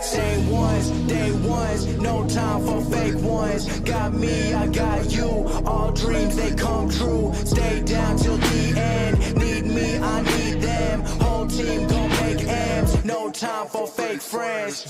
Same ones, day ones, no time for fake ones. Got me, I got you, all dreams they come true. Stay down till the end, need me, I need them. Whole team gon' make M's, no time for fake friends.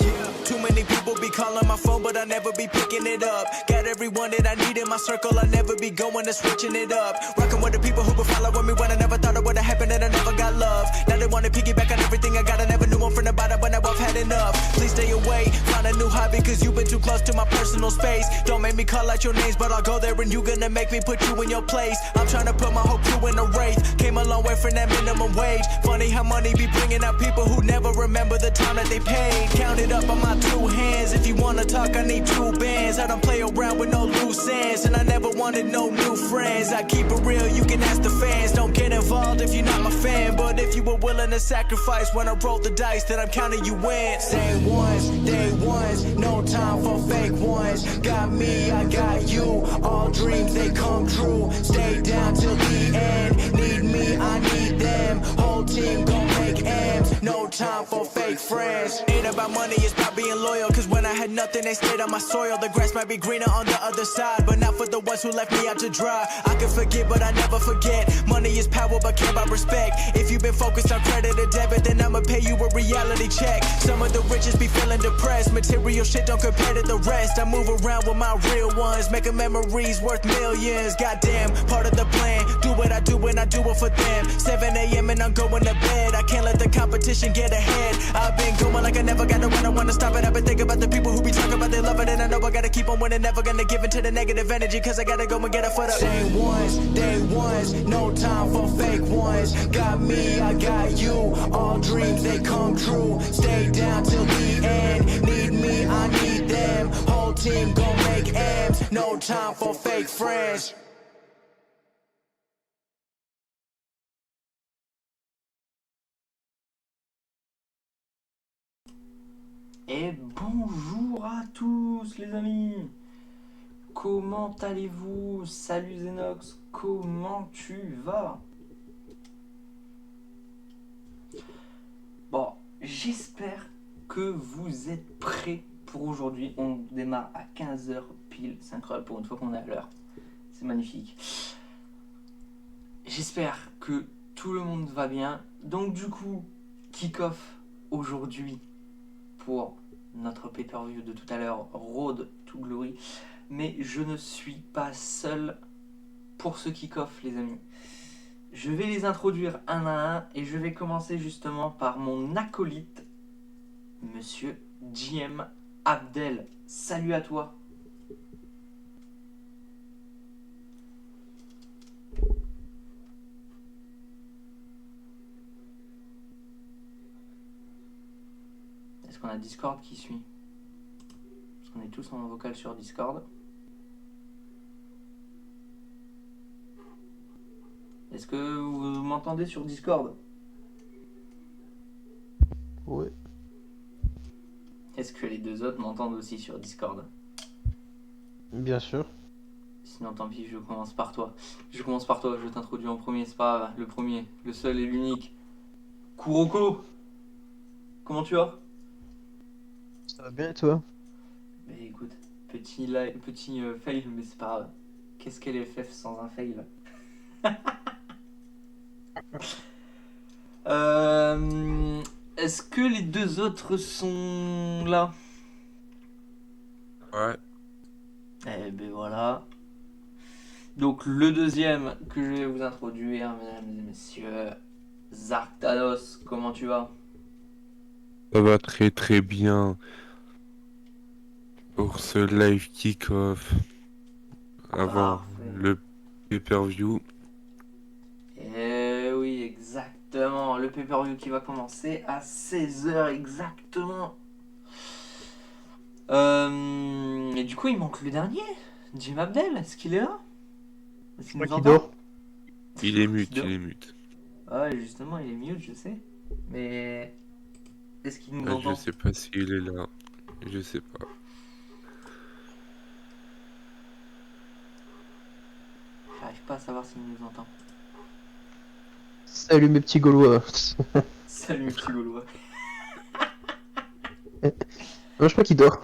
Too many people be calling my phone, but I never be picking it up. Got everyone that I need in my circle, I never be going and switching it up. Rocking with the people who been following me when I never thought it would've happened and I never got love. Now they wanna piggyback on everything I got, I never knew one from the bottom, but now I've had enough. Please stay away, find a new hobby, cause you've been too close to my personal space. Don't make me call out your names, but I'll go there and you gonna make me put you in your place. I'm trying to put my whole crew in a wraith, came a long way from that minimum wage. Funny how money be bringing out people who never remember the time that they paid. Count it up on my two hands, if you wanna talk I need two bands. I don't play around with no loose ends, and I never wanted no new friends. I keep it real, you can ask the fans. Don't get involved if you're not my fan, but if you were willing to sacrifice when I roll the dice, then I'm counting you in. Same ones, day ones, no time for fake ones. Got me, I got you, all dreams they come true. Stay down till the end, need me, I need them. Whole team gon' make M's, no time for fake friends. Ain't about money, it's about being loyal, cause when I had nothing they stayed on my soil. The grass might be greener on the other side, but not for the ones who left me out to dry. I can forget but I never forget, money is power but care about respect. If you've been focused on credit or debit, then I'ma pay you a reality check. Some of the richest be feeling depressed, material shit don't compare to the rest. I move around with my real ones, making memories worth millions. Goddamn, part of the plan, do what I do when I do it for them. 7 a.m. and I'm going to bed, I can't let the competition get ahead. I've been going like I never gotta run, I wanna stop it. I've been thinking about the people who be talking about they love it, and I know I gotta keep on winning, never gonna give into the negative energy, cause I gotta go and get a foot up. Same ones, day ones, no time for fake ones. Got me, I got you, all dreams they come true. Stay down till the end, need me, I need them. Whole team gon' make M's, no time for fake friends. Et bonjour à tous les amis. Comment allez-vous? Salut Zenox, comment tu vas? Bon, j'espère que vous êtes prêts pour aujourd'hui. On démarre à 15h pile, c'est incroyable pour une fois qu'on est à l'heure. C'est magnifique. J'espère que tout le monde va bien. Donc du coup, kick-off aujourd'hui pour notre pay-per-view de tout à l'heure, Road to Glory. Mais je ne suis pas seul pour ce kick-off, les amis. Je vais les introduire un à un et je vais commencer justement par mon acolyte, Monsieur JM Abdel. Salut à toi. Est-ce qu'on a Discord qui suit? Parce qu'on est tous en vocal sur Discord. Est-ce que vous m'entendez sur Discord? Oui. Est-ce que les deux autres m'entendent aussi sur Discord? Bien sûr. Sinon tant pis, je commence par toi. Je commence par toi, je t'introduis en premier, c'est pas grave. Le premier, le seul et l'unique. Kuroko, comment tu vas? Ça va bien et toi? Mais écoute, petit fail, mais c'est pas grave. Qu'est-ce qu'est l'FF sans un fail? Est-ce que les deux autres sont là? Ouais. Eh ben voilà. Donc le deuxième que je vais vous introduire, mesdames et messieurs, Zartanos, comment tu vas? Ça va très très bien pour ce live kick-off avant Parfait. le pay-per-view. Eh oui, exactement. Le pay-per-view qui va commencer à 16h exactement. Et du coup, il manque le dernier. Jim Abdel, est-ce qu'il est là? Est-ce qu'il nous entend? dort. Il est mute, dort. il est mute. Ah ouais, justement, il est mute, je sais. Mais est-ce qu'il nous Ah, entend? je sais pas s'il est là. Je sais pas. J'arrive pas à savoir s'il nous entend. Salut mes petits Gaulois. Salut mes petits Gaulois. je crois qu'il dort.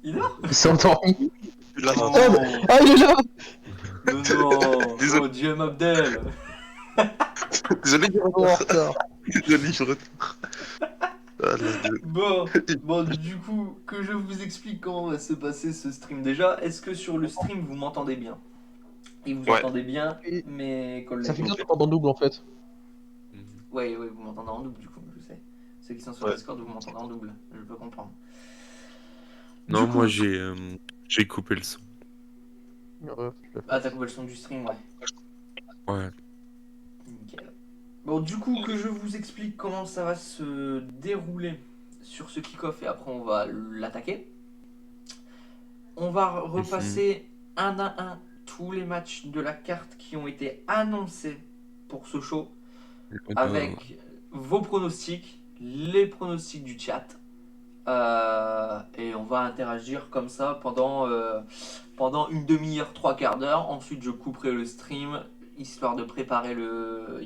Il dort? Il s'est endormi. Là, Oh, Ah, il est là! mais non! Désolé. Oh, Diem Abdel! désolé, je Oh, en retourne. retard. Désolé, je retourne. Ah, Bon, du coup, que je vous explique comment va se passer ce stream déjà. Est-ce que sur le stream vous m'entendez bien? Et vous Ouais. entendez bien Et mes collègues? Ça fait bien de t'entendre en double en fait. Ouais, vous m'entendez en double du coup, je sais. Ceux qui sont sur Ouais. Discord, vous m'entendez en double, je peux comprendre. Non, Du coup- moi j'ai coupé le son. Ah, t'as coupé le son du stream, ouais. Ouais. Nickel. Bon, du coup, que je vous explique comment ça va se dérouler sur ce kick-off et après on va l'attaquer. On va repasser un à un tous les matchs de la carte qui ont été annoncés pour ce show avec vos pronostics, les pronostics du chat. Et on va interagir comme ça pendant une demi-heure, trois quarts d'heure. Ensuite, je couperai le stream histoire de préparer le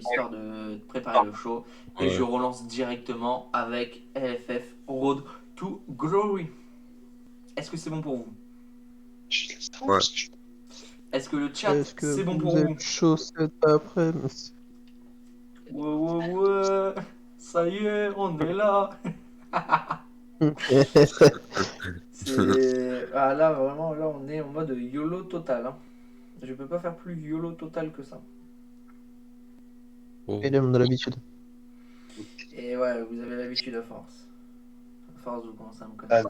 show et Ouais. je relance directement avec LFF Road to Glory. Est-ce que c'est bon pour vous? Ouais. Est-ce que le chat Est-ce que c'est bon vous pour vous? êtes chaud cet après? Ouais, ça y est, on est là. C'est là vraiment là on est en mode YOLO total. Hein. Je peux pas faire plus YOLO total que ça. Oh. Et là, on a l'habitude. Et ouais, vous avez l'habitude à force. À force, vous commencez à me connaître.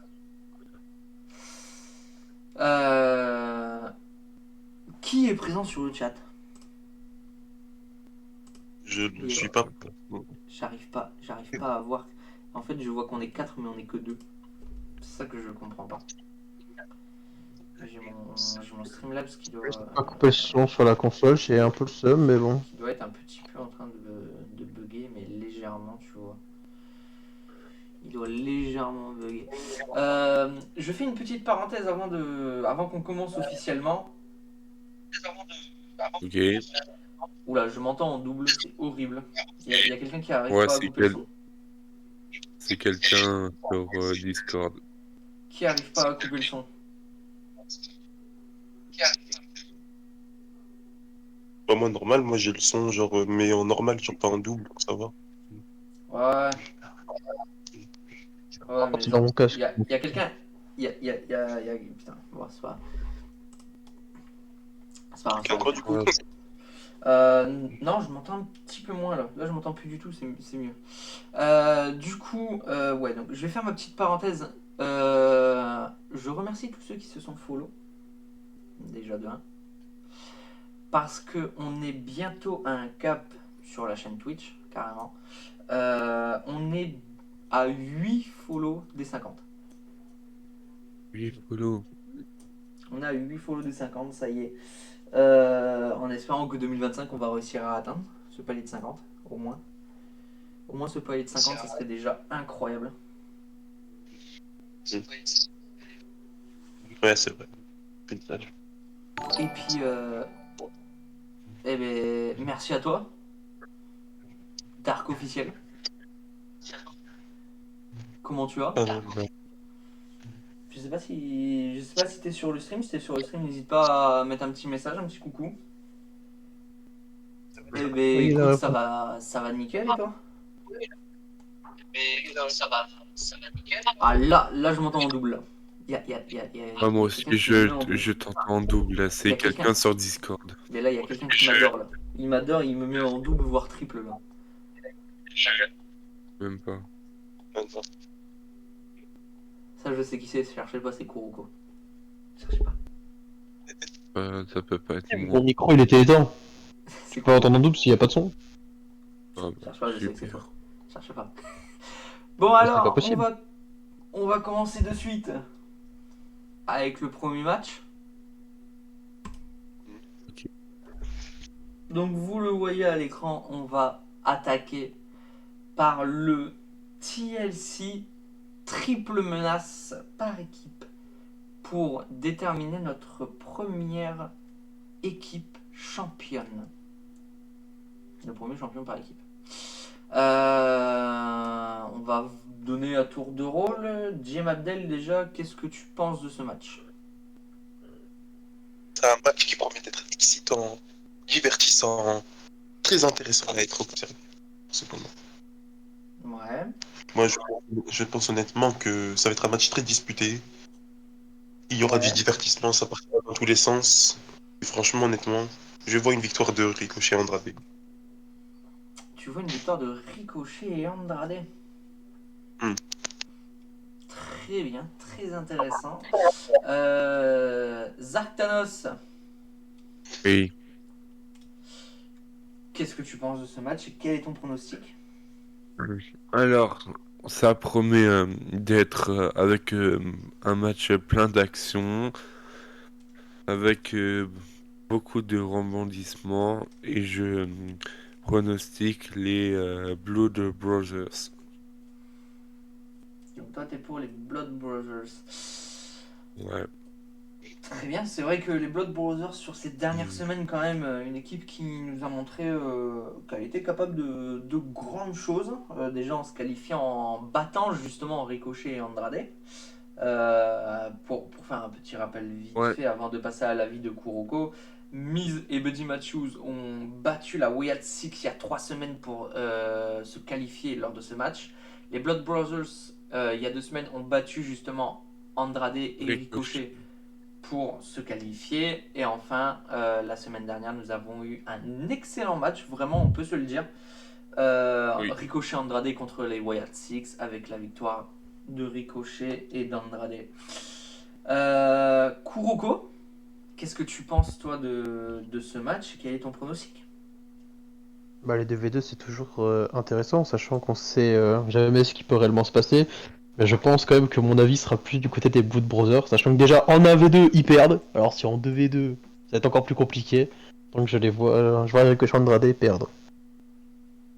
Qui est présent sur le chat? Je ne suis pas. J'arrive pas à voir. En fait, je vois qu'on est 4 mais on est que 2. C'est ça que je comprends pas. J'ai mon Streamlabs qui doit, Je peux pas couper le son sur la console, j'ai un peu le seum, mais bon. qui doit être un petit peu en train de bugger, mais légèrement, tu vois. Il doit légèrement bugger. Je fais une petite parenthèse avant qu'on commence officiellement. Ok. Oula, je m'entends en double, c'est horrible. Il y a quelqu'un qui arrive Ouais, pas à c'est couper le quel- son. C'est quelqu'un sur Discord. Qui arrive pas à couper le son? Pas moi, normal, moi j'ai le son, genre, mais en normal, genre pas en double, donc ça va. Ouais. Ouais, mais C'est dans mon casque. il y a quelqu'un. Putain, bon, c'est pas. C'est pas grave. Quelqu'un droit, du coup. Ouais. Non, je m'entends un petit peu moins là. Là, je m'entends plus du tout, c'est mieux. Du coup, ouais, donc je vais faire ma petite parenthèse. Je remercie tous ceux qui se sont follow. Déjà de 1. Parce que on est bientôt à un cap sur la chaîne Twitch, carrément. On est à 8 follow des 50. Oui, follow. On a 8 follow des 50, ça y est. En espérant que 2025, on va réussir à atteindre ce palier de 50, au moins. Au moins ce palier de 50, ça serait déjà incroyable. Ouais, c'est vrai. Et puis, eh ben, merci à toi, Dark Officiel. Comment tu vas? Je sais pas si t'es sur le stream. Si t'es sur le stream, n'hésite pas à mettre un petit message, un petit coucou. Eh ben, Oui, écoute, là, ça va nickel et toi? Ah là je m'entends en double là. Ah, moi aussi, quelqu'un qui me met en double. je t'entends en double. Là, Y a c'est quelqu'un. quelqu'un sur Discord. Mais là, il y a quelqu'un qui m'adore là. Il m'adore, il me met en double, voire triple là. Même pas. Ça, je sais qui c'est, cherchez pas, c'est Kuroko. Cherchez pas. Ça peut pas être moi. Mon micro, il était éteint. C'est Tu peux entendre en double s'il n'y a pas de son. Ah, Cherche pas, je sais que c'est super. toi. Cherchez pas. Bon c'est alors, pas possible. on va commencer de suite avec le premier match. Ok. Donc vous le voyez à l'écran, on va attaquer par le TLC triple menace par équipe pour déterminer notre première équipe championne. Le premier champion par équipe. On va donner à tour de rôle. Djem Abdel, déjà, qu'est-ce que tu penses de ce match? C'est un match qui promet d'être excitant, divertissant, très intéressant à être observé. Cependant. Ouais. Moi, je pense honnêtement que ça va être un match très disputé. Il y aura du Ouais. divertissement, ça partira dans tous les sens. Et franchement, honnêtement, je vois une victoire de Ricochet Andrade. Tu vois une victoire de Ricochet et Andrade. Hmm. Très bien, très intéressant. Zartanos, Oui. qu'est-ce que tu penses de ce match et quel est ton pronostic? Alors, ça promet d'être avec un match plein d'action, avec beaucoup de rebondissements, et je pronostique les Blood Brothers. Donc toi, t'es pour les Blood Brothers. Ouais. Très bien, c'est vrai que les Blood Brothers sur ces dernières semaines quand même, une équipe qui nous a montré qu'elle était capable de grandes choses, déjà en se qualifiant en battant justement Ricochet et Andrade. Pour faire un petit rappel vite Ouais. fait avant de passer à l'avis de Kuroko, Miz et Buddy Matthews ont battu la Wyatt Six il y a 3 semaines pour se qualifier lors de ce match. Les Blood Brothers, il y a 2 semaines, ont battu justement Andrade et Ricochet pour se qualifier. Et enfin, la semaine dernière, nous avons eu un excellent match, vraiment, on peut se le dire. Oui. Ricochet Andrade contre les Wyatt Six avec la victoire de Ricochet et d'Andrade. Kuroko, qu'est-ce que tu penses toi de ce match? Quel est ton pronostic? Bah, les 2v2 c'est toujours intéressant, sachant qu'on sait jamais ce qui peut réellement se passer. Mais je pense quand même que mon avis sera plus du côté des Blood Brothers, sachant que déjà en 1v2 ils perdent, alors si en 2v2 ça va être encore plus compliqué. Donc je vois Ricochet Andrade perdre.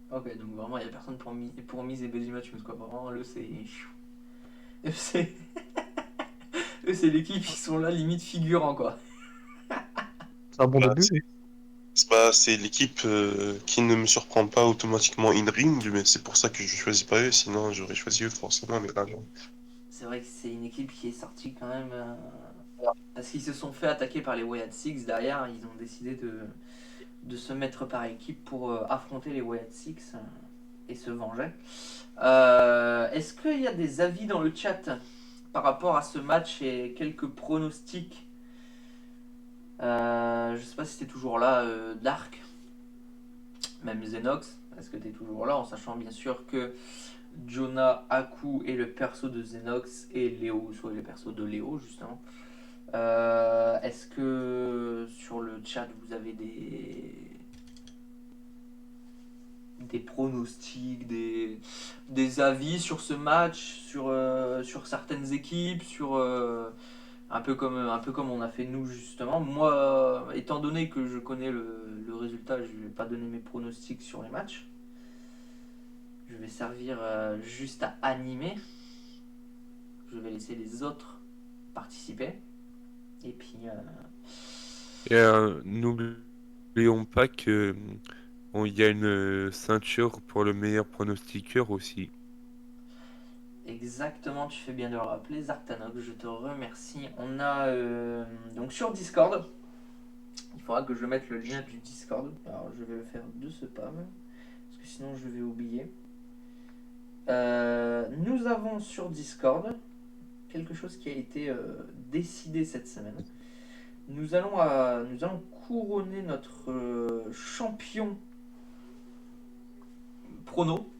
Ok, donc vraiment il n'y a personne pour Miz et Buddy Matthews quoi. Vraiment, eux c'est. Eux c'est. Eux c'est l'équipe, ils sont là limite figurants quoi. C'est un bon Bah, début. c'est l'équipe qui ne me surprend pas automatiquement in-ring, mais c'est pour ça que je choisis pas eux, sinon j'aurais choisi eux forcément, mais là, non. C'est vrai que c'est une équipe qui est sortie quand même. Parce qu'ils se sont fait attaquer par les Wyatt Six derrière, ils ont décidé de se mettre par équipe pour affronter les Wyatt Six et se venger. Est-ce qu'il y a des avis dans le chat par rapport à ce match et quelques pronostics? Je sais pas si t'es toujours là, Dark, même Xenox, est-ce que t'es toujours là, en sachant bien sûr que Jonah, Aku est le perso de Xenox et Léo soit le perso de Léo justement. Est-ce que sur le chat vous avez des pronostics, des avis sur ce match, sur certaines équipes, sur un peu comme on a fait nous justement. Moi, étant donné que je connais le résultat, je vais pas donner mes pronostics sur les matchs. Je vais servir juste à animer. Je vais laisser les autres participer. Et puis. Et n'oublions pas que il y a une ceinture pour le meilleur pronostiqueur aussi. Exactement, tu fais bien de le rappeler, Zartanok, je te remercie. On a donc sur Discord, il faudra que je mette le lien du Discord. Alors je vais le faire de ce pas, parce que sinon je vais oublier. Nous avons sur Discord quelque chose qui a été décidé cette semaine. Nous allons couronner notre champion prono.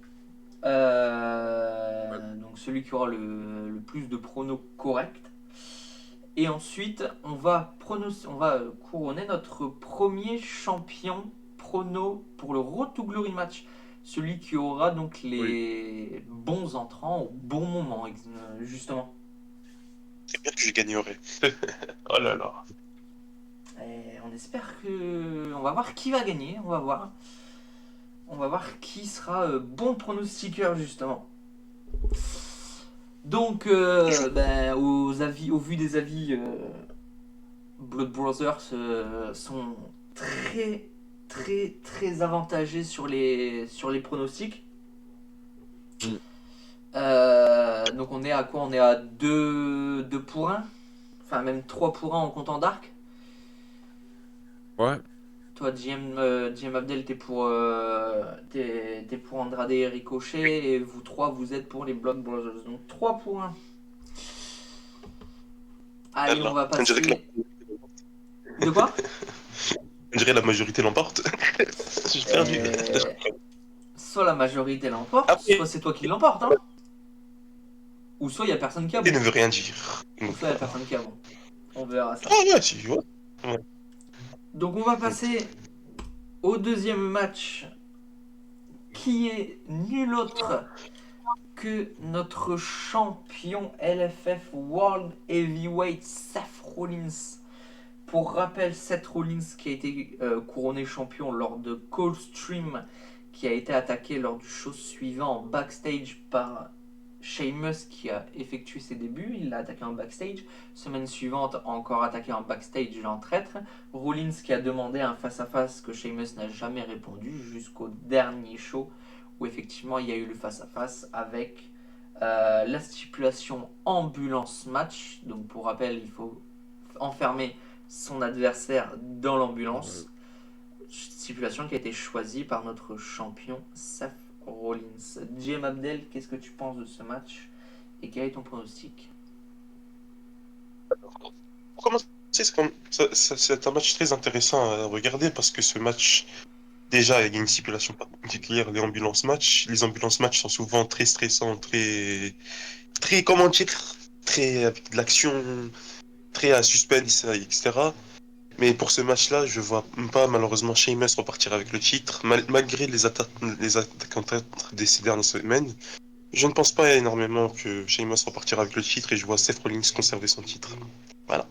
Donc celui qui aura le plus de pronos corrects. Et ensuite, on va couronner notre premier champion prono pour le Road to Glory match. Celui qui aura donc les bons entrants au bon moment, justement. C'est bien que je gagnerai. Oh là là. Et on espère que... On va voir qui va gagner, on va voir. On va voir qui sera bon pronostiqueur, justement. Donc, au vu des avis, Blood Brothers sont très, très, très avantagés sur les pronostics. Donc on est à quoi? On est à 2 pour 1. Enfin même 3 pour 1 en comptant Dark. Ouais. Toi GM Abdel t'es t'es pour Andrade et Ricochet et vous trois vous êtes pour les Blood Brothers. Donc 3 pour 1. Allez on va On dirait que passer... De quoi? on dirait la majorité l'emporte. J'ai perdu. Soit la majorité l'emporte, Après- soit c'est toi qui l'emporte, hein. Ou soit il y a personne qui a Il bon. ne veut rien dire. Ou soit il y a personne qui a bon. On verra ça. Ah ouais, tu vois. Donc on va passer au deuxième match qui est nul autre que notre champion LFF World Heavyweight Seth Rollins. Pour rappel, Seth Rollins qui a été couronné champion lors de Coldstream, qui a été attaqué lors du show suivant en backstage par Sheamus qui a effectué ses débuts. Il l'a attaqué en backstage. Semaine suivante, encore attaqué en backstage en traître. Rollins qui a demandé un face-à-face que Sheamus n'a jamais répondu jusqu'au dernier show où effectivement il y a eu le face-à-face avec la stipulation ambulance match. Donc pour rappel, il faut enfermer son adversaire dans l'ambulance. Stipulation qui a été choisie par notre champion Seth Rollins. Jim Abdel, qu'est-ce que tu penses de ce match et quel est ton pronostic? Pour commencer, c'est un match très intéressant à regarder parce que ce match, déjà, il y a une stipulation particulière des ambulances match. Les ambulances match sont souvent très stressants, très, comment dire, très avec de l'action, très à suspense, etc. Mais pour ce match-là, je vois pas malheureusement Sheamus repartir avec le titre, malgré les attaques en titre de ces dernières semaines. Je ne pense pas énormément que Sheamus repartira avec le titre et je vois Seth Rollins conserver son titre. Voilà.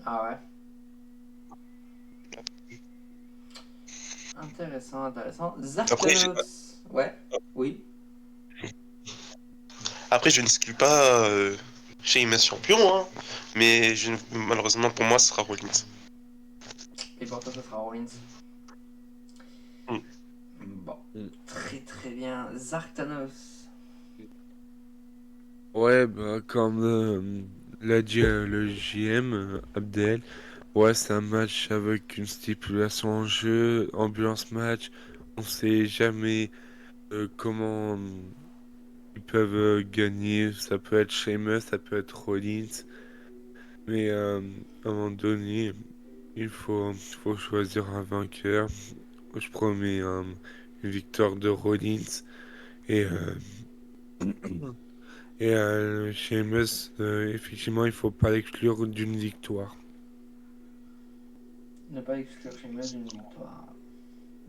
Ah ouais. Intéressant, intéressant. Après, Zartanos. Ouais, oui. Après, je n'exclus pas Sheamus champion, hein, mais malheureusement pour moi, ce sera Rollins. Et pour toi, ça sera Rollins. Mm. Bon, très très bien. Zartanos. Ouais, bah, comme l'a dit le JM, Abdel, ouais, c'est un match avec une stipulation en jeu, ambulance match. On sait jamais comment ils peuvent gagner. Ça peut être Sheamus, ça peut être Rollins. Mais à un moment donné, faut choisir un vainqueur. Je promets une victoire de Rollins. Et, Sheamus, effectivement, il faut pas l'exclure d'une victoire. Ne pas exclure Sheamus d'une victoire.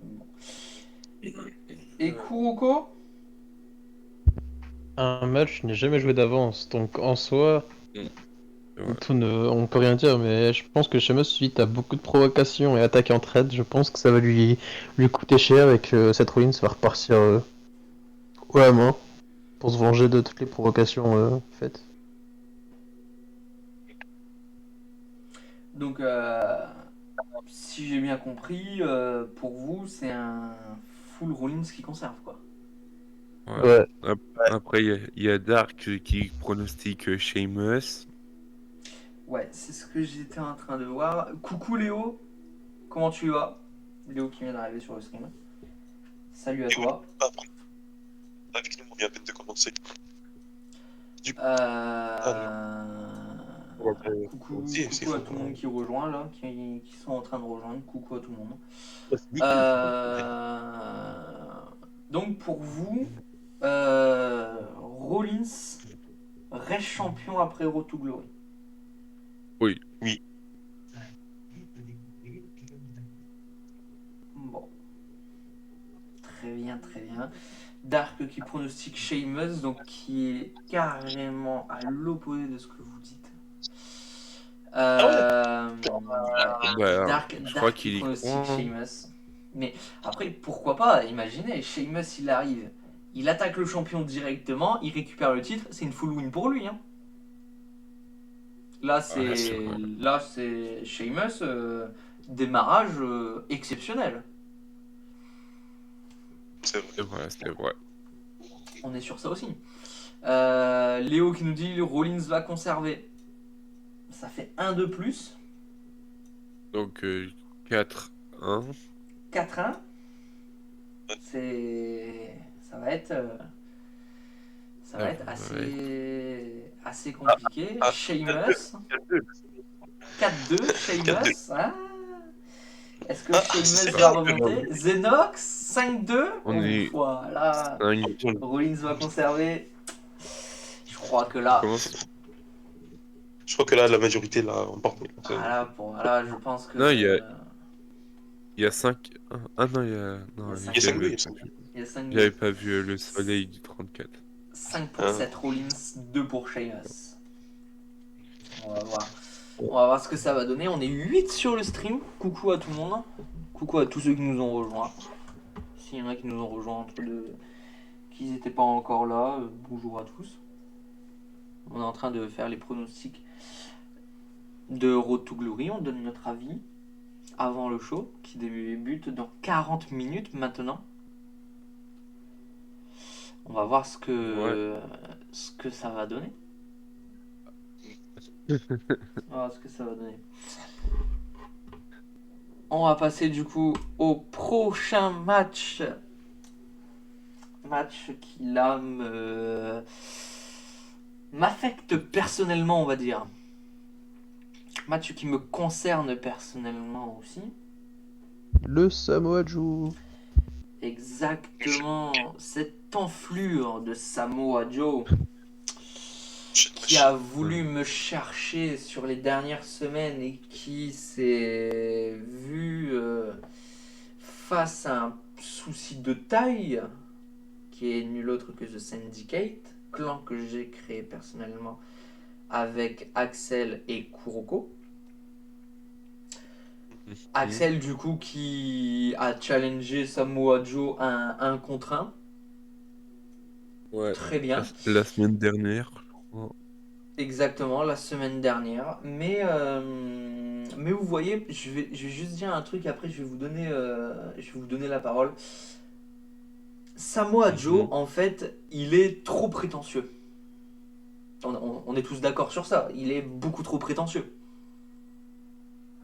Bon. Et Kuroko? Un match, je n'ai jamais joué d'avance, donc en soi, Ouais. on peut rien dire, mais je pense que Sheamus, suite à beaucoup de provocations et attaques en trade, je pense que ça va lui coûter cher et que Seth Rollins va repartir haut la main pour se venger de toutes les provocations faites. Donc, si j'ai bien compris, pour vous, c'est un full Rollins qui conserve, quoi. Ouais. Après, il y a Dark qui pronostique Sheamus. Ouais, c'est ce que j'étais en train de voir. Coucou Léo, comment tu vas? Léo qui vient d'arriver sur le stream. Salut à toi. Avec nous, on vient à peine de commencer. Coucou, Si, coucou c'est à faux. tout le monde qui rejoint là, qui sont en train de rejoindre. Coucou à tout le monde. Donc pour vous, Rollins reste champion après Road to Glory. Oui. Oui. Bon. Très bien, très bien. Dark qui pronostique Sheamus, donc qui est carrément à l'opposé de ce que vous dites. Ouais, Dark je crois qui qu'il y pronostique croit. Sheamus. Mais après, pourquoi pas? Imaginez, Sheamus il arrive, il attaque le champion directement, il récupère le titre, c'est une full win pour lui. Hein. Là, Ouais, c'est vrai. c'est Sheamus, démarrage exceptionnel. C'est vrai. C'est vrai, c'est vrai. On est sur ça aussi. Léo qui nous dit Rollins va conserver. Ça fait un de plus. Donc 4-1. 4-1. Ça va être. Ça va être assez compliqué. Ah, Sheamus. 4-2. Sheamus. Ah. Est-ce que Ah, Sheamus c'est va bien. remonter? Zenox 5-2. On est- Voilà. 5. Rollins va conserver. Je crois que là. Je crois que là, la majorité l'a emporté. Voilà, je pense que. Non, il y a 5. Ah non, il y a. Non, Il y a Il y a 5 j'avais il y a 5 il y a 5 j'avais pas vu le soleil du 34. 5 pour Seth Rollins, 2 pour Sheamus. On va voir. On va voir ce que ça va donner. On est 8 sur le stream. Coucou à tout le monde. Coucou à tous ceux qui nous ont rejoints. S'il y en a qui nous ont rejoints entre deux, qui n'étaient pas encore là, bonjour à tous. On est en train de faire les pronostics de Road to Glory. On donne notre avis avant le show qui débute dans 40 minutes maintenant. On va voir ce que ça va donner. On va voir ce que ça va donner. On va passer du coup au prochain match. Match qui là m'affecte personnellement, on va dire. Match qui me concerne personnellement aussi. Le Samoa Joe. Exactement, cette enflure de Samoa Joe qui a voulu me chercher sur les dernières semaines et qui s'est vu face à un souci de taille qui est nul autre que The Syndicate, clan que j'ai créé personnellement avec Axel et Kuroko. Axel du coup qui a challengé Samoa Joe à un contre 1. Ouais. Très bien. La semaine dernière. Exactement, la semaine dernière. Mais vous voyez, je vais juste dire un truc, après je vais vous donner la parole. Samoa Joe, en fait, il est trop prétentieux. On est tous d'accord sur ça. Il est beaucoup trop prétentieux.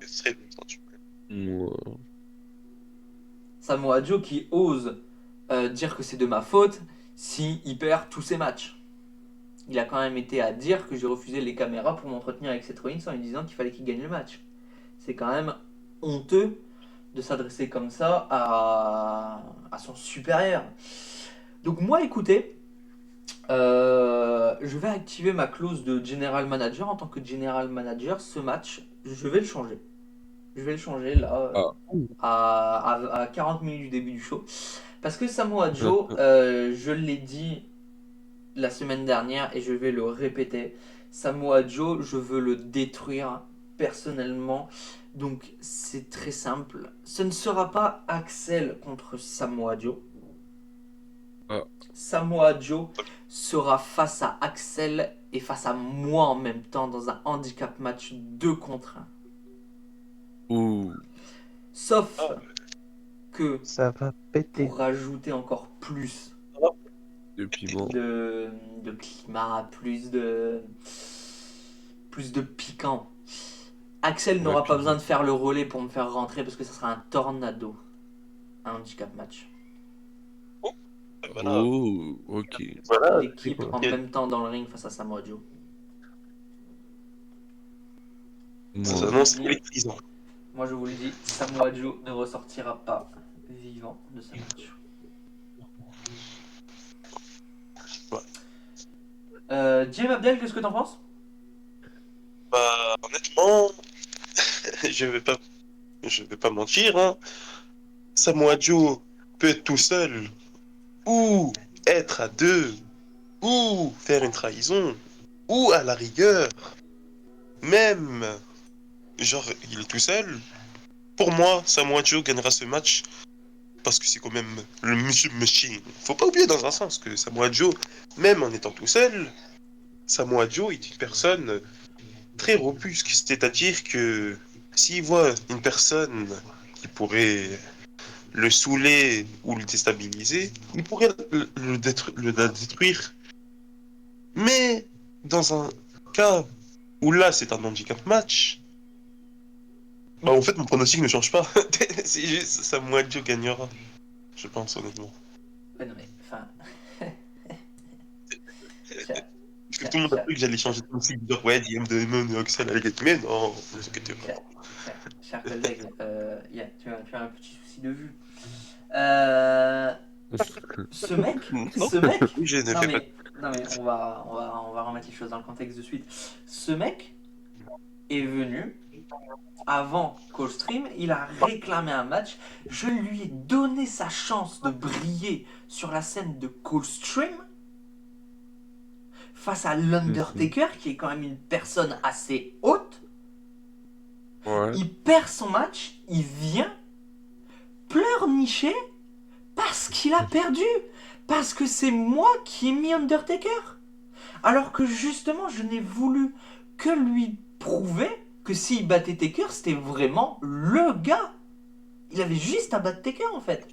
C'est très attendu. Ouais. Samoa Joe qui ose dire que c'est de ma faute si il perd tous ses matchs. Il a quand même été à dire que j'ai refusé les caméras pour m'entretenir avec Seth Rollins en lui disant qu'il fallait qu'il gagne le match. C'est quand même honteux de s'adresser comme ça à son supérieur. Donc moi, écoutez, je vais activer ma clause de General Manager. En tant que General Manager, ce match, je vais le changer. Je vais le changer là, à 40 minutes du début du show. Parce que Samoa Joe, je l'ai dit la semaine dernière et je vais le répéter. Samoa Joe, je veux le détruire personnellement. Donc c'est très simple. Ce ne sera pas Axel contre Samoa Joe. Samoa Joe sera face à Axel et face à moi en même temps dans un handicap match 2 contre 1. Ouh. Sauf que Ça va péter. pour rajouter encore plus De piment. de climat, plus de piquant. Axel n'aura pas besoin de faire le relais pour me faire rentrer parce que ça sera un tornado. Un handicap match. Voilà. Oh, ok. Voilà. L'équipe en même temps dans le ring face à Samoa Joe. Ça Moi, s'annonce électrisant. Moi je vous le dis, Samoa Joe ne ressortira pas vivant de ce match. Jim Abdel, qu'est-ce que t'en penses? Bah, honnêtement, je vais pas mentir, hein. Samoa Joe peut être tout seul, ou être à deux, ou faire une trahison, ou à la rigueur, même, genre, il est tout seul. Pour moi, Samoa Joe gagnera ce match parce que c'est quand même le Monsieur Machine. Faut pas oublier dans un sens que Samoa Joe, même en étant tout seul, Samoa Joe est une personne très robuste. C'est-à-dire que s'il voit une personne qui pourrait le saouler ou le déstabiliser, il pourrait la détruire. Mais dans un cas où là c'est un handicap match, bah en fait mon pronostic ne change pas. C'est juste Samoa Joe gagnera, je pense honnêtement. Ouais, non, mais, enfin. Parce que tout le monde a cru que j'allais changer de pronostic, dire ouais, DM Damon et Oxel allaient gagner, mais non, ne vous inquiétez pas. Cher collègue, tu as un petit souci de vue. Euh, ce mec, Non, ce mec, oui, je ne non fais mais, non mais on va remettre les choses dans le contexte de suite. Ce mec est venu avant Coldstream, il a réclamé un match. Je lui ai donné sa chance de briller sur la scène de Coldstream face à l'Undertaker, qui est quand même une personne assez haute. Ouais. Il perd son match, il vient pleurnicher parce qu'il a perdu. Parce que c'est moi qui ai mis Undertaker. Alors que justement, je n'ai voulu que lui prouver que s'il battait Taker, c'était vraiment le gars. Il avait juste à battre Taker en fait.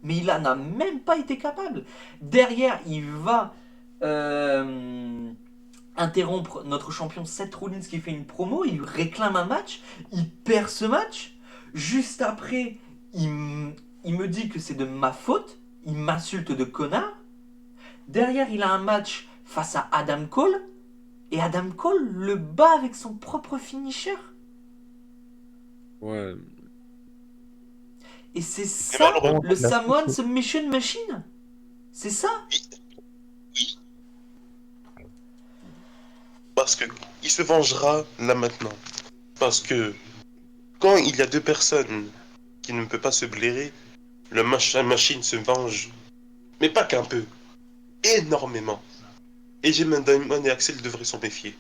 Mais il en a même pas été capable. Derrière, il va interrompre notre champion Seth Rollins qui fait une promo. Il réclame un match. Il perd ce match. Juste après, il me dit que c'est de ma faute. Il m'insulte de connard. Derrière, il a un match face à Adam Cole. Et Adam Cole le bat avec son propre finisher. Ouais. Et c'est ça, malheureusement, le Samoan Submission Machine. C'est ça. parce que il se vengera là maintenant. Parce que quand il y a deux personnes qui ne peuvent pas se blairer, la machine se venge. Mais pas qu'un peu. Énormément. Et Jim Diamond et Axel devraient s'en méfier.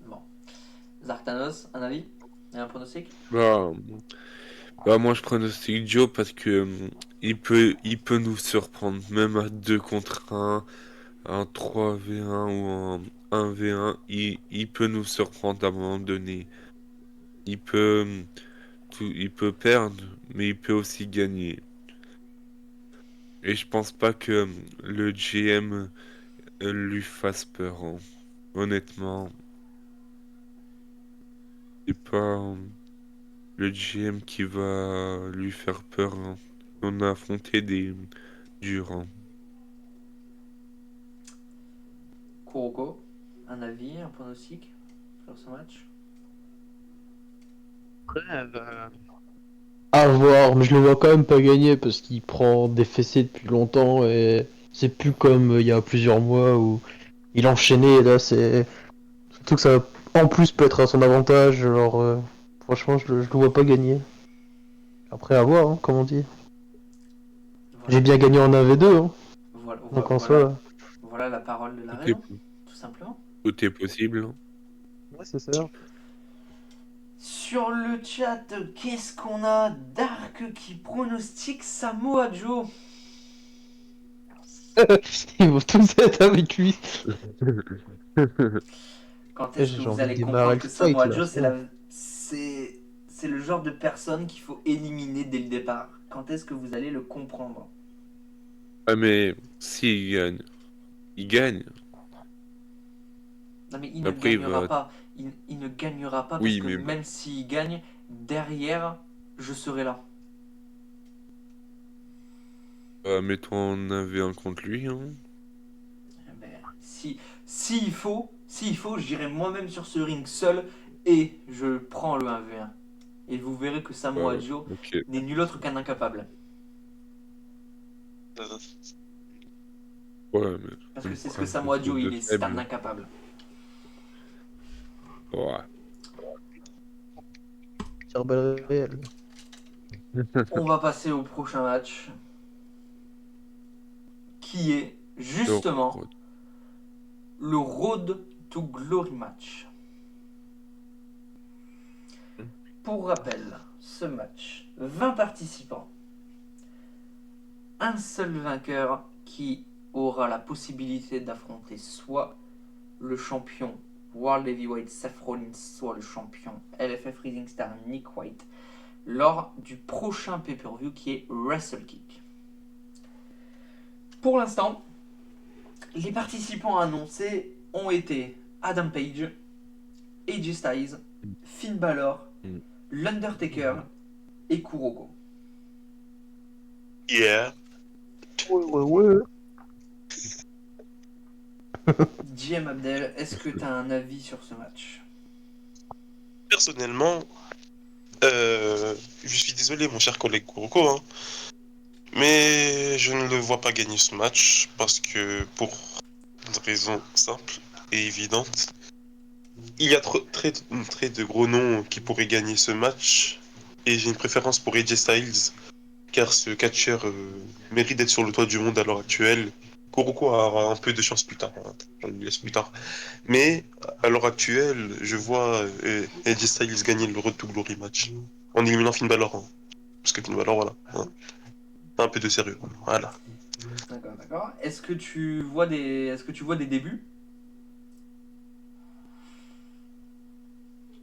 Bon. Zartanos, un avis et un pronostic? Moi je pronostique Joe parce que il peut nous surprendre même à 2 contre 1, en 3v1 ou en 1v1, il peut nous surprendre à un moment donné. Il peut il peut perdre, mais il peut aussi gagner. Et je pense pas que le GM lui fasse peur, hein. Honnêtement, c'est pas le GM qui va lui faire peur, hein. On a affronté des durs, hein. Kuroko, un avis, un pronostic sur ce match? À voir, mais je le vois quand même pas gagner parce qu'il prend des fessées depuis longtemps et c'est plus comme il y a plusieurs mois où il enchaînait et là c'est. Surtout que ça en plus peut être à son avantage, franchement je le vois pas gagner. Après à voir, hein, comme on dit. Voilà. J'ai bien gagné en 1v2, hein, donc en soi. Voilà la parole de la Tout est, raison, tout simplement. tout est possible, hein. Ouais, c'est ça. Sur le chat, qu'est-ce qu'on a? Dark qui pronostique Samoa Joe. Ils vont tous être avec lui. Quand est-ce que J'ai vous envie allez de démarrer comprendre le que fight, Samoa là, Joe, c'est c'est le genre de personne qu'il faut éliminer dès le départ? Quand est-ce que vous allez le comprendre? Ah mais s'il gagne, il gagne. Non mais il Après, ne il gagnera va... pas. Il ne gagnera pas Oui, parce que mais même s'il gagne, derrière, je serai là. mets-toi en 1v1 contre lui, hein. Eh ben, s'il faut, j'irai moi-même sur ce ring seul et je prends le 1v1. Et vous verrez que Samoa Joe Ok. n'est nul autre qu'un incapable. Ouais, mais... Parce que c'est ce Quoi, que Samoa quelque Joe chose de il est, c'est un faible. incapable. Ouais. Tire balle réelle. On va passer au prochain match. Qui est justement le Road to Glory match. Pour rappel, ce match, 20 participants. Un seul vainqueur qui aura la possibilité d'affronter soit le champion World Heavyweight Seth Rollins, soit le champion LFF Rising Star Nick White. lors du prochain pay-per-view qui est Wrestle Kick. Pour l'instant, les participants annoncés ont été Adam Page, AJ Styles, Finn Balor, l'Undertaker et Kuroko. Yeah. Ouais. JM Abdel, est-ce que tu as un avis sur ce match? Personnellement, je suis désolé, mon cher collègue Kuroko, hein, mais je ne le vois pas gagner ce match parce que pour une raison simple et évidente, il y a très de gros noms qui pourraient gagner ce match et j'ai une préférence pour AJ Styles car ce catcheur mérite d'être sur le toit du monde à l'heure actuelle. Kuroko aura un peu de chance plus tard, hein, on le laisse plus tard. Mais à l'heure actuelle, je vois AJ Styles gagner le Road to Glory match en éliminant Finn Balor. Hein. Parce que Finn Balor, voilà. Hein. Un peu de sérieux. Voilà. D'accord. Est-ce que tu vois des débuts?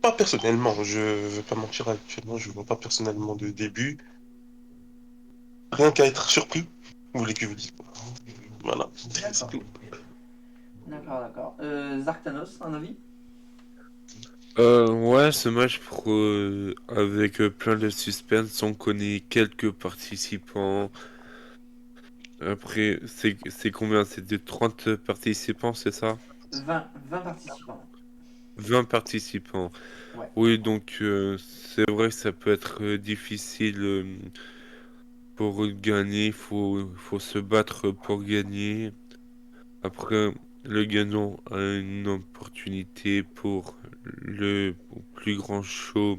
Pas personnellement, je veux pas mentir actuellement, je vois pas personnellement de début. Rien qu'à être surpris. Vous voulez que je vous dise? Voilà, c'est tout. D'accord. Zartanos, un avis? Ouais, ce match avec plein de suspense, on connaît quelques participants. Après, c'est combien? C'est de 30 participants, c'est ça? 20 participants. 20 participants. Ouais. Oui, donc c'est vrai que ça peut être difficile pour gagner. Il faut se battre pour gagner. Après, le gagnant a une opportunité pour le plus grand show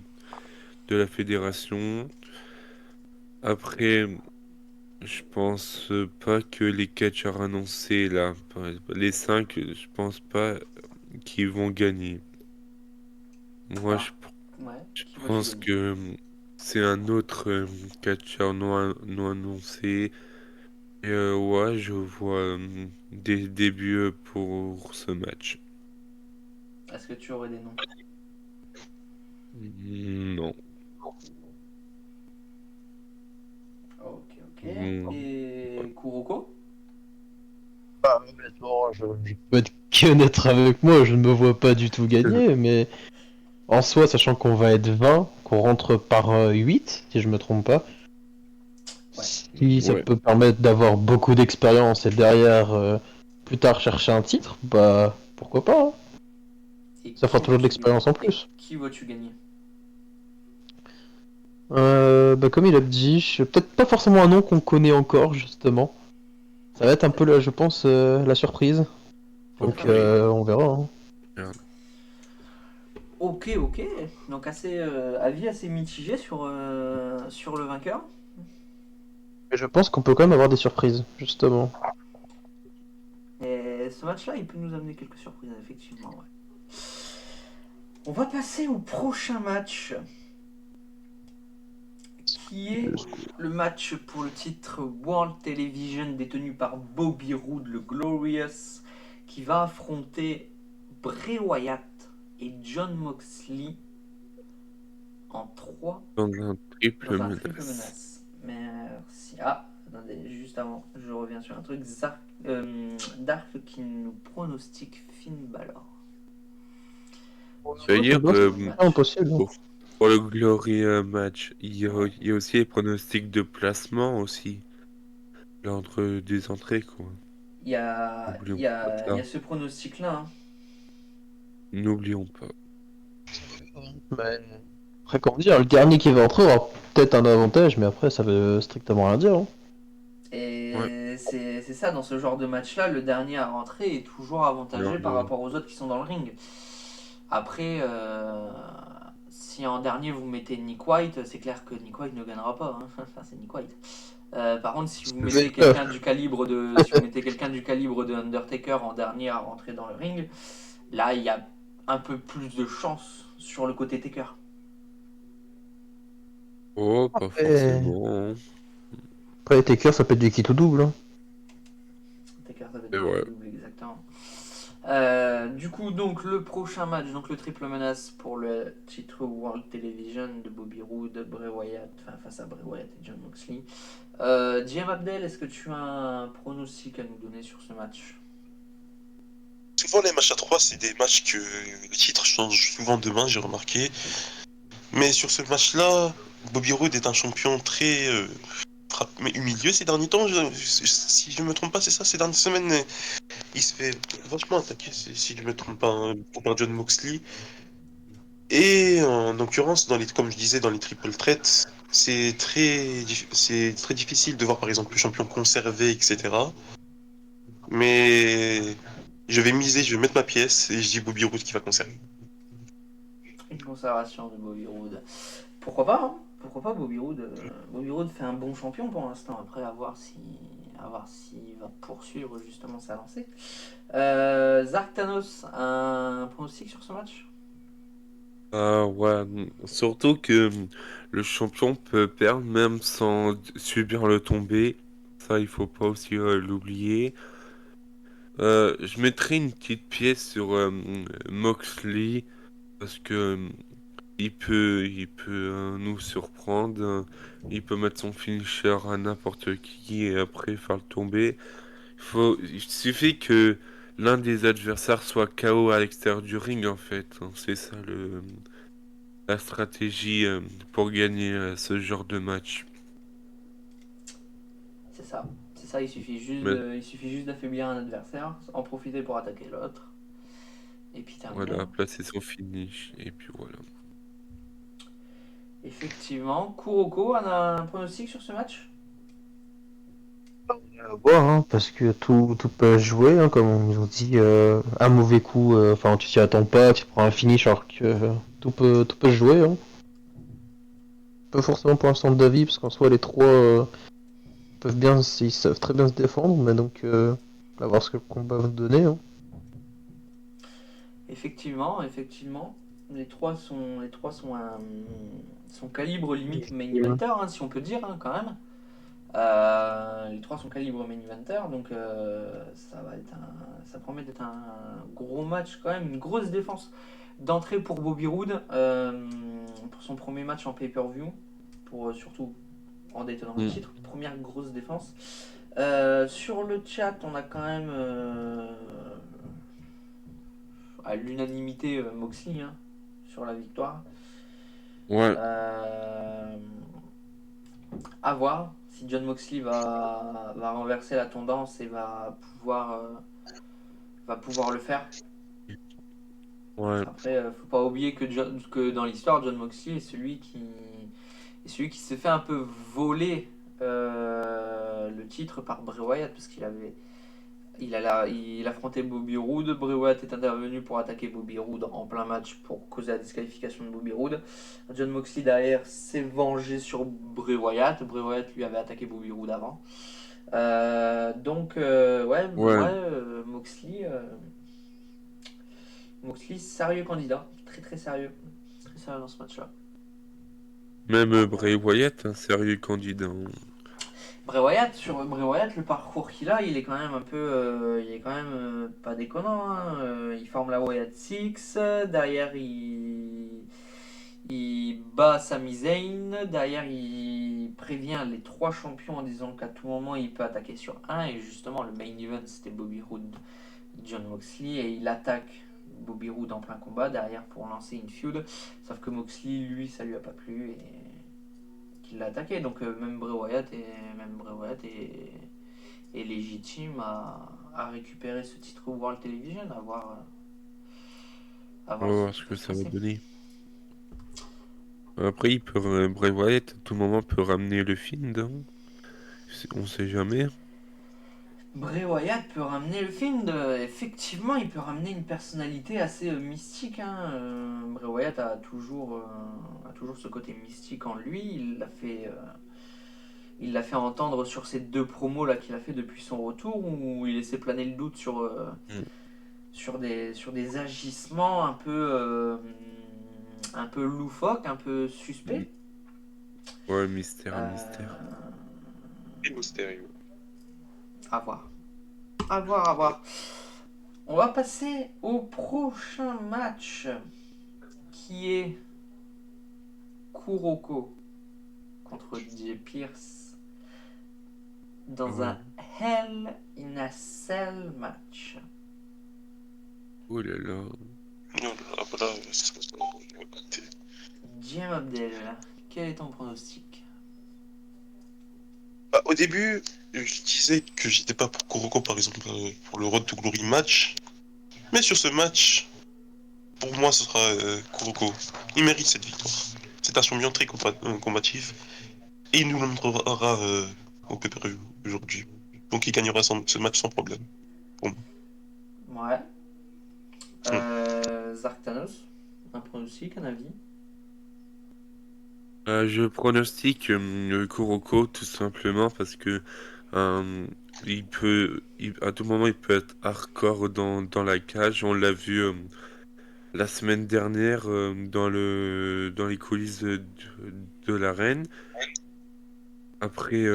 de la fédération. Après, je pense pas que les catcheurs annoncés là, les 5, je pense pas qu'ils vont gagner. Moi, Ah. je Ouais. Qui vois-tu pense gagner? que c'est un autre catcheur non annoncé. Et ouais, je vois des débuts pour ce match. Est-ce que tu aurais des noms? Non. Ok. Mm. Et Kuroko? Honnêtement, je peux être honnête avec moi, je ne me vois pas du tout gagner, mais en soi, sachant qu'on va être 20, qu'on rentre par 8, si je me trompe pas, Ouais. si ça Ouais. peut permettre d'avoir beaucoup d'expérience et derrière, plus tard chercher un titre, bah pourquoi pas, hein. Et Ça fera qui toujours de vois-tu l'expérience en gagner? plus. Qui vois-tu gagner? Bah comme il a dit, peut-être pas forcément un nom qu'on connaît encore, justement. Ça va être un peu, là, je pense, la surprise. Donc Surprise. on verra, hein. Ok. Donc avis assez mitigé sur le vainqueur. Mais je pense qu'on peut quand même avoir des surprises, justement. Et ce match-là, il peut nous amener quelques surprises, effectivement. Ouais. On va passer au prochain match, qui est le match pour le titre World Television détenu par Bobby Roode, le Glorious, qui va affronter Bray Wyatt et John Moxley en 3 Dans un triple dans un triple menace. menace. Merci. Attendez, juste avant, je reviens sur un truc. Dark qui nous pronostique Finn Balor. Ça veut dire C'est impossible. pour le Glory match, il y a aussi les pronostics de placement aussi. L'ordre des entrées, quoi. Il y a N'oublions pas ça. ce pronostic-là. Hein. N'oublions pas. Mais... Après, comment dire, le dernier qui va entrer aura peut-être un avantage, mais après, ça veut strictement rien dire, hein. Et Ouais. c'est ça, dans ce genre de match-là, le dernier à rentrer est toujours avantagé Non, par non. rapport aux autres qui sont dans le ring. Après, si en dernier vous mettez Nick White, c'est clair que Nick White ne gagnera pas. Hein. Enfin, c'est Nick White. Par contre, si vous mettez quelqu'un du calibre de Undertaker en dernier à rentrer dans le ring, là il y a un peu plus de chance sur le côté Taker. Oh, pas forcément. Hein. Après, les takers, ça peut être des kits ou double, hein. Taker, ça veut C'est dire vrai. double exactement. Du coup, donc le prochain match, donc le triple menace pour le titre World Television de Bobby Roode, Bray Wyatt, enfin face à Bray Wyatt et John Moxley. JM Abdel, est-ce que tu as un pronostic à nous donner sur ce match? Souvent, les matchs à 3, c'est des matchs que les titres changent souvent de main, j'ai remarqué. Mais sur ce match-là, Bobby Roode est un champion très mais humilié ces derniers temps. Si je me trompe pas, c'est ça, ces dernières semaines, il se fait vachement attaquer, si je me trompe pas, hein, par John Moxley. Et en l'occurrence, comme je disais, dans les triple threats, c'est très difficile de voir par exemple le champion conservé, etc. Mais je vais mettre ma pièce et je dis Bobby Roode qui va conserver. Une conservation de Bobby Roode. Pourquoi pas, hein? Pourquoi pas Bobby Roode Bobby Roode fait un bon champion pour l'instant. Après, à voir s'il va poursuivre justement sa lancée. Zark Thanos, un pronostic sur ce match? Ouais, surtout que le champion peut perdre même sans subir le tombé. Ça, il faut pas aussi l'oublier. Je mettrai une petite pièce sur Moxley parce que il peut nous surprendre. Il peut mettre son finisher à n'importe qui et après faire le tomber. Il suffit que l'un des adversaires soit KO à l'extérieur du ring en fait. C'est ça la stratégie pour gagner ce genre de match. C'est ça. C'est ça, Mais il suffit juste d'affaiblir un adversaire, en profiter pour attaquer l'autre. Et puis terminer. voilà, placer son finish et puis voilà. Effectivement. Kuroko, on a un pronostic sur ce match? À voir, hein, parce que tout peut se jouer, hein, comme on nous dit, un mauvais coup, enfin tu t'y attends pas, tu prends un finish alors que tout peut se jouer, hein. Pas forcément pour l'instant d'avis, parce qu'en soi les trois ils savent très bien se défendre, mais donc à voir ce que le combat va donner, hein. Effectivement. Sont calibre limite main eventer, hein, si on peut dire, hein, quand même. Les trois sont calibre main eventer, donc ça promet d'être un gros match quand même, une grosse défense d'entrée pour Bobby Roode pour son premier match en pay-per-view, pour surtout en détenant le titre, première grosse défense. Sur le chat, on a quand même à l'unanimité Moxley, hein, sur la victoire. Ouais, À voir si John Moxley va renverser la tendance et va pouvoir le faire. ouais, Après, faut pas oublier que dans l'histoire, John Moxley est celui qui s'est fait un peu voler le titre par Bray Wyatt parce il affrontait Bobby Roode. Bray Wyatt est intervenu pour attaquer Bobby Roode en plein match pour causer la disqualification de Bobby Roode. John Moxley derrière s'est vengé sur Bray Wyatt. Bray Wyatt lui avait attaqué Bobby Roode avant. Moxley, sérieux candidat, très très sérieux dans ce match-là. même Bray Wyatt, un sérieux candidat, hein. Sur Bray Wyatt, le parcours qu'il a, il est quand même pas déconnant, hein. Il forme la Wyatt Six, derrière il bat Sami Zayn, derrière il prévient les trois champions en disant qu'à tout moment il peut attaquer sur un, et justement le main event c'était Bobby Roode, John Moxley, et il attaque Bobby Roode en plein combat derrière pour lancer une feud, sauf que Moxley lui ça lui a pas plu et qu'il l'a attaqué, donc même Bray Wyatt est légitime à récupérer ce titre World Television, à voir On va voir ce que ça va donner. Après, Bray Wyatt, à tout moment, peut ramener le Fiend, hein. On sait jamais. Bray Wyatt peut ramener le Fiend, effectivement, il peut ramener une personnalité assez mystique, hein. Bray Wyatt a toujours ce côté mystique en lui, il l'a fait entendre sur ces deux promos là qu'il a fait depuis son retour, où il laissait planer le doute sur des agissements un peu loufoques, un peu suspects. Ouais, mystère. Et mystérieux. À voir. On va passer au prochain match qui est Kuroko contre DJ Pierce dans un Hell in a Cell match. Oh là là. Oh là là, voilà, Jim Abdel, quel est ton pronostic? Bah, au début, je disais que j'étais pas pour Kuroko, par exemple, pour le Road to Glory match. Mais sur ce match, pour moi, ce sera Kuroko. Il mérite cette victoire. C'est un champion très combatif. Et il nous le montrera au pay-per-view aujourd'hui. Donc il gagnera ce match sans problème. Ouais. Zartanos, un pronostic, un avis? Je pronostique Kuroko tout simplement parce que à tout moment il peut être hardcore dans la cage. On l'a vu la semaine dernière dans les coulisses de l'arène. Après,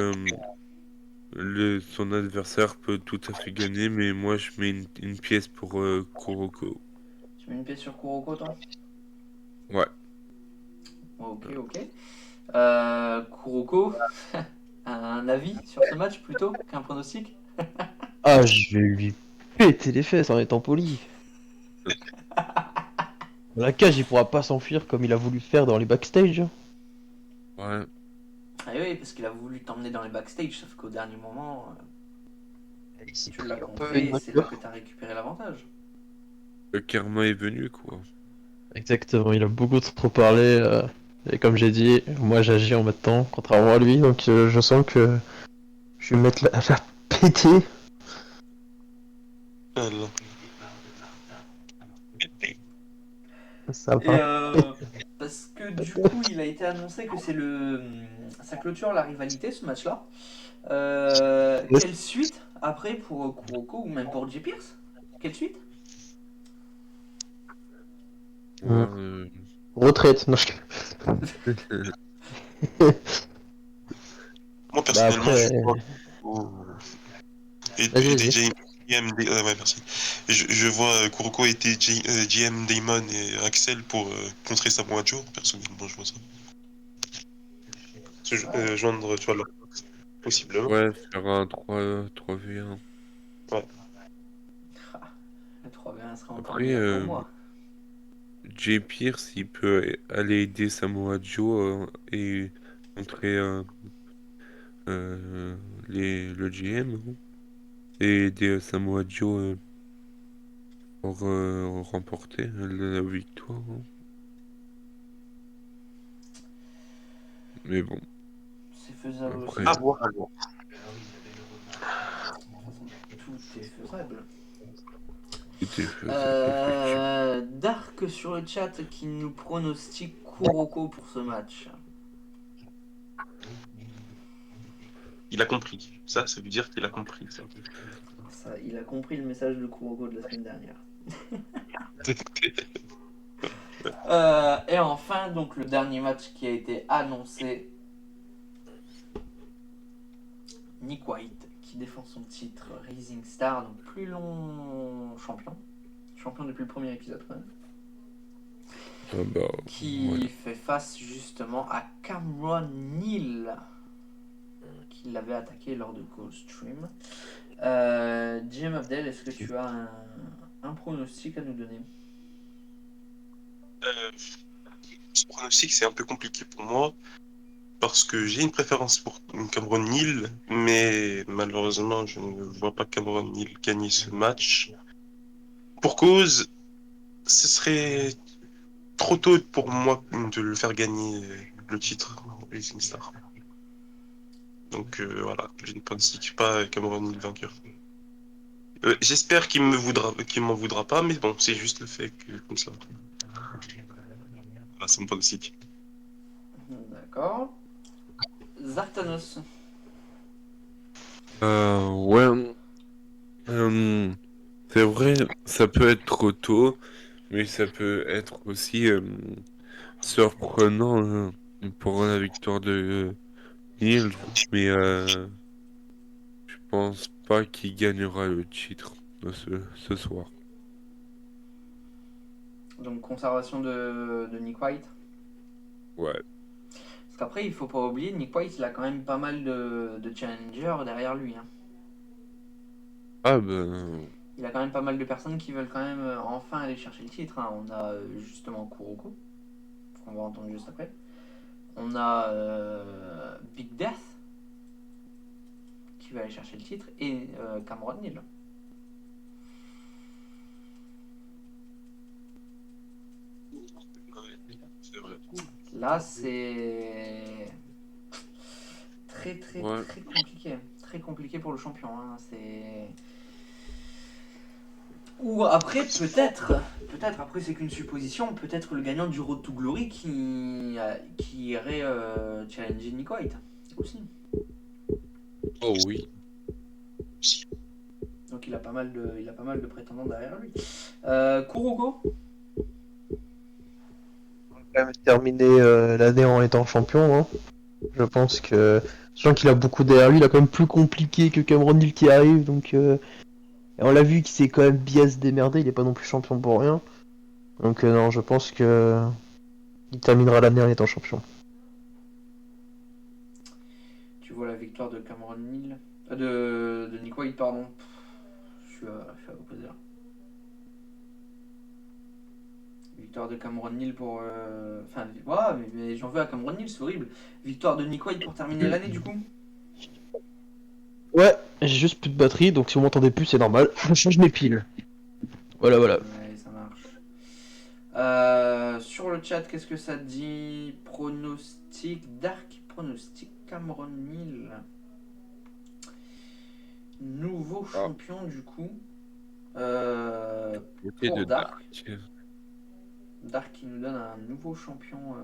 son adversaire peut tout à fait gagner, mais moi je mets une pièce pour Kuroko. Tu mets une pièce sur Kuroko, toi? Ouais. Ok, ok. Kuroko, un avis sur ce match plutôt qu'un pronostic? Ah, je vais lui péter les fesses en étant poli. Dans la cage, il pourra pas s'enfuir comme il a voulu faire dans les backstage. Ouais. Ah oui, parce qu'il a voulu t'emmener dans les backstage, sauf qu'au dernier moment, tu l'as contré et c'est là que tu as récupéré l'avantage. Le karma est venu, quoi. Exactement, il a beaucoup trop parlé. Et comme j'ai dit, moi j'agis en même temps, contrairement à lui, donc je sens que je vais mettre la faire péter. Voilà. Ça Et va. parce que du coup, il a été annoncé que ça clôture la rivalité, ce match-là. Quelle suite après pour Kuroko ou même pour J. Pierce? Quelle suite? Ouais, Retraite, non, Moi Bah personnellement, après, je vois et vas-y, vas-y. ouais, merci. Je vois Kuroko et GM Damon et Axel pour contrer Samoa Joe. Personnellement, je vois ça. Joindre, tu vois, là, possiblement. ouais, faire un 3v1. Ouais. Ah, le 3v1 sera encore Après, meilleur pour moi. Jay Pierce, il peut aller aider Samoa Joe et montrer euh, le GM hein, et aider Samoa Joe pour remporter la victoire. Hein. Mais bon, C'est faisable aussi. après, À voir, à voir. De toute façon, tout est faisable. tout est faisable, effectivement. Dark sur le chat qui nous pronostique Kuroko pour ce match. Il a compris. Ça veut dire qu'il a compris. Ça. Ça, il a compris le message de Kuroko de la semaine dernière. Et enfin, donc le dernier match qui a été annoncé, Nick White qui défend son titre Rising Star, donc plus long champion depuis le premier épisode quand même, Ah bah, qui voilà. fait face justement à Cameron Neal qui l'avait attaqué lors de Coldstream. Jim Abdel, est-ce que tu as un pronostic à nous donner? Ce pronostic, c'est un peu compliqué pour moi. Parce que j'ai une préférence pour Cameron Neal, mais malheureusement, je ne vois pas Cameron Neal gagner ce match. Pour cause, ce serait trop tôt pour moi de le faire gagner le titre Rising Star. Donc voilà, je ne pronostique pas Cameron Neal vainqueur. J'espère qu'il m'en voudra pas, mais bon, c'est juste le fait que comme ça. Voilà, c'est mon pronostic. D'accord. Zartanos. Ouais, c'est vrai, ça peut être trop tôt, mais ça peut être aussi surprenant pour la victoire de Neil, mais je pense pas qu'il gagnera le titre ce soir. Donc conservation de Nick White. Ouais. Parce qu'après, il faut pas oublier, Nick White, il a quand même pas mal de challengers derrière lui. Hein. Ah ben, Il a quand même pas mal de personnes qui veulent quand même enfin aller chercher le titre. Hein. On a justement Kuroko, qu'on va entendre juste après. On a Big Death, qui va aller chercher le titre, et Cameron Neal. C'est vrai. Là, c'est très Ouais. très compliqué. Très compliqué pour le champion. Hein. C'est... Ou après, peut-être, après c'est qu'une supposition, peut-être le gagnant du Road to Glory qui irait challenger Nick White aussi. Oh oui. Donc il a pas mal de prétendants derrière lui. Kuroko, Quand même terminé l'année en étant champion. Hein. Je pense que, sachant qu'il a beaucoup derrière lui, il a quand même plus compliqué que Cameron Hill qui arrive. Donc, et on l'a vu qu'il s'est quand même bien se démerder. Il est pas non plus champion pour rien. Donc non, je pense que il terminera l'année en étant champion. tu vois la victoire de Cameron Neal, de Nick White, pardon. Je suis à l'opposé là. Victoire de Cameron Neal pour. Enfin, ouais, mais j'en veux à Cameron Neal, c'est horrible. Victoire de Nick White pour terminer l'année du coup. Ouais, j'ai juste plus de batterie, donc si vous m'entendez plus, c'est normal. Je change mes piles. Voilà, voilà. Ouais, ça marche. Sur le chat, qu'est-ce que ça dit? Pronostic, Dark Pronostic, Cameron Neal. Nouveau Ah. champion du coup. Côté Pour de Dark. Dark. Dark qui nous donne un nouveau champion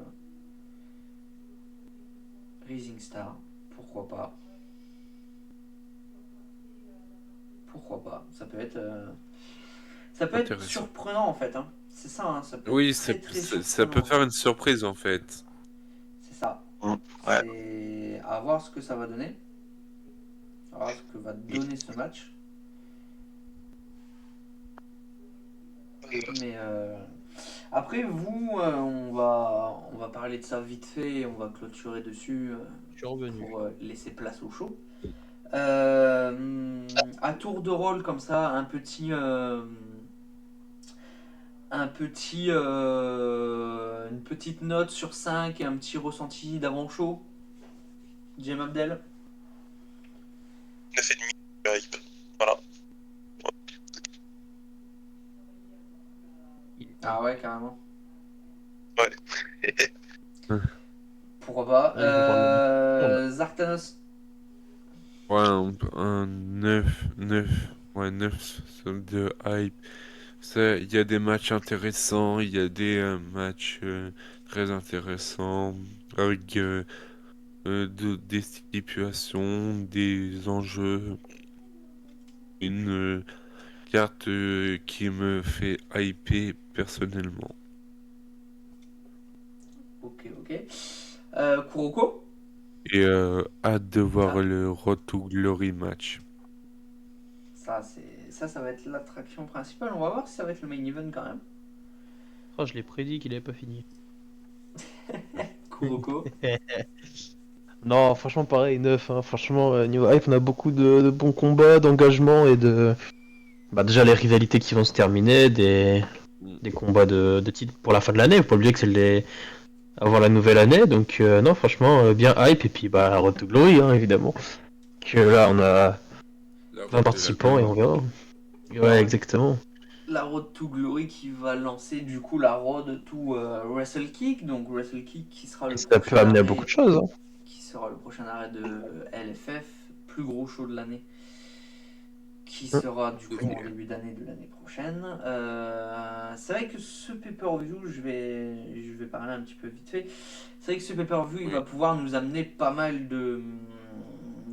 Rising Star. Pourquoi pas? Pourquoi pas? Ça peut être Intéressant. surprenant en fait. Hein. C'est ça, hein, ça peut Oui, être très très ça peut surprenant. faire une surprise en fait. C'est ça. Ouais. C'est à voir ce que ça va donner. À voir ce que va donner ce match. Mais après, vous, on va parler de ça vite fait et on va clôturer dessus Je suis revenu. pour laisser place au show. À tour de rôle comme ça, une petite note sur 5 et un petit ressenti d'avant-show. Jem Abdel. 9,5 hype. Voilà. Ah ouais, carrément. Ouais. Pourquoi pas. Ouais, je parle Zartanos. Ouais, un 9 ouais, 9 de hype. Il y a des matchs intéressants, il y a des matchs très intéressants avec des stipulations, des enjeux, une carte qui me fait hyper personnellement. Ok, ok. Kuroko. Et hâte de voir Ah. le Road to Glory match. Ça va être l'attraction principale. On va voir si ça va être le main event quand même. Oh, je l'ai prédit qu'il avait pas fini. Kuroko. Non, franchement, pareil, 9. Hein. Franchement, niveau hype, on a beaucoup de bons combats, d'engagement et de. Bah, déjà, les rivalités qui vont se terminer, des combats de titre pour la fin de l'année. Faut pas oublier que c'est avant la nouvelle année. Donc, non, franchement, bien hype. Et puis, bah, Road to Glory, hein, évidemment. Que là, on a La 20 participants et on verra. Ouais, exactement. La Road to Glory qui va lancer du coup la Road to Wrestle Kick. Donc Wrestle Kick qui sera le Ça prochain peut amener à arrêt, beaucoup de choses. Hein. qui sera le prochain arrêt de LFF, plus gros show de l'année, qui sera du coup en début d'année de l'année prochaine. C'est vrai que ce pay-per-view, je vais parler un petit peu vite fait. C'est vrai que ce pay-per-view, il va pouvoir nous amener pas mal de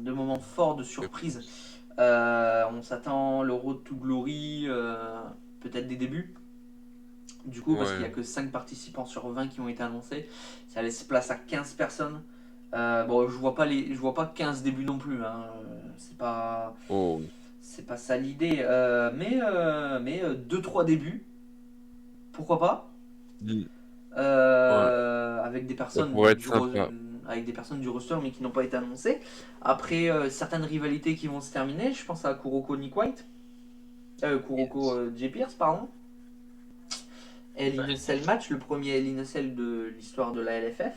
moments forts, de surprises. On s'attend le Road to Glory, peut-être des débuts. Du coup, parce qu'il n'y a que 5 participants sur 20 qui ont été annoncés, ça laisse place à 15 personnes. Bon, je vois pas 15 débuts non plus. Hein. C'est pas ça l'idée. Mais 2-3 débuts pourquoi pas. Mm. Avec des personnes pourrait être du sympa. avec des personnes du roster mais qui n'ont pas été annoncées. Après certaines rivalités qui vont se terminer, je pense à Kuroko Nick White, Kuroko J. Pierce, pardon. Hell in a Cell match, le premier Hell in a Cell de l'histoire de la LFF.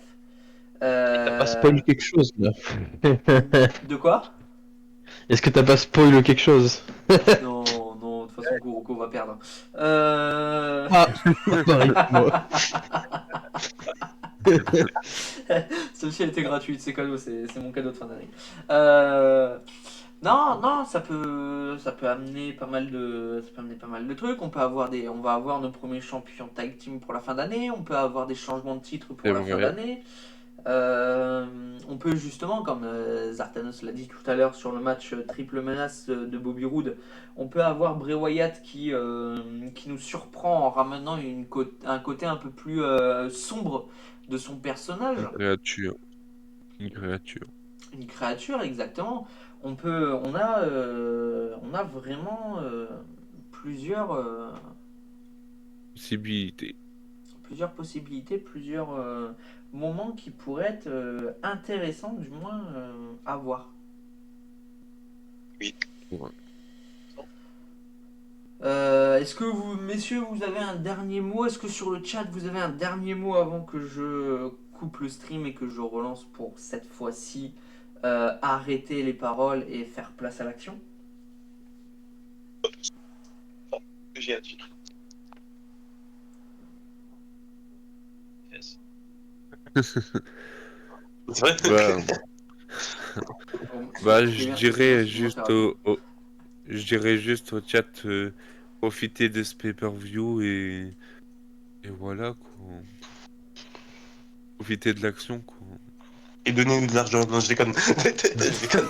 T'as pas spoilé quelque chose là. De quoi? Est-ce que t'as pas spoilé quelque chose? Non, non, de toute façon Kuroko va perdre. Ah, pareil que moi. Celle-ci elle était gratuite, c'est cadeau, c'est mon cadeau de fin d'année. Non, non, ça peut amener pas mal de, ça peut amener pas mal de trucs. On va avoir nos premiers champions tag team pour la fin d'année. On peut avoir des changements de titre pour C'est la fin vrai. d'année. On peut justement, comme Zartanos l'a dit tout à l'heure sur le match triple menace de Bobby Roode, on peut avoir Bray Wyatt qui nous surprend en ramenant un côté un peu plus sombre de son personnage. Une créature. Une créature. Une créature, exactement. On a vraiment Possibilité. plusieurs possibilités, plusieurs moments qui pourraient être intéressants, du moins à voir. Oui. Ouais. Est-ce que vous, messieurs, vous avez un dernier mot? Est-ce que sur le chat, vous avez un dernier mot avant que je coupe le stream et que je relance pour cette fois-ci arrêter les paroles et faire place à l'action? J'ai à dire. C'est vrai? Bah, Bon, bah, ce qui est bien, c'est que sinon, ça va pas. je dirais juste au chat, profitez de ce pay-per-view et voilà quoi. Profitez de l'action quoi. Et donnez-nous de l'argent. Non, je déconne. Je déconne.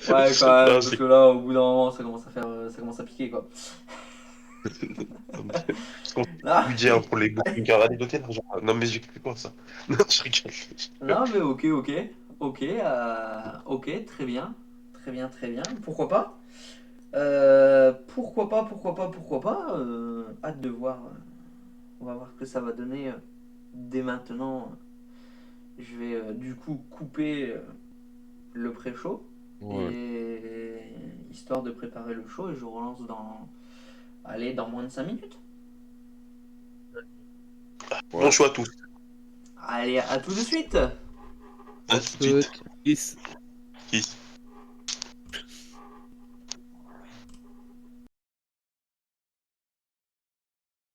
Ouais, quand même, Non, parce que là, au bout d'un moment, ça commence à piquer, quoi. Ah, budget hein, pour les bookings. Allez, donnez l'argent. Non, mais j'ai plus quoi ça. Non, je rigole. non, mais ok, très bien, très bien, très bien. Pourquoi pas? Pourquoi pas? Hâte de voir. On va voir ce que ça va donner dès maintenant. Je vais du coup couper le pré-show Ouais. et histoire de préparer le show et je relance dans moins de 5 minutes. Bon choix à tous. Allez, à tout de suite. À tout de suite. Peace. Peace.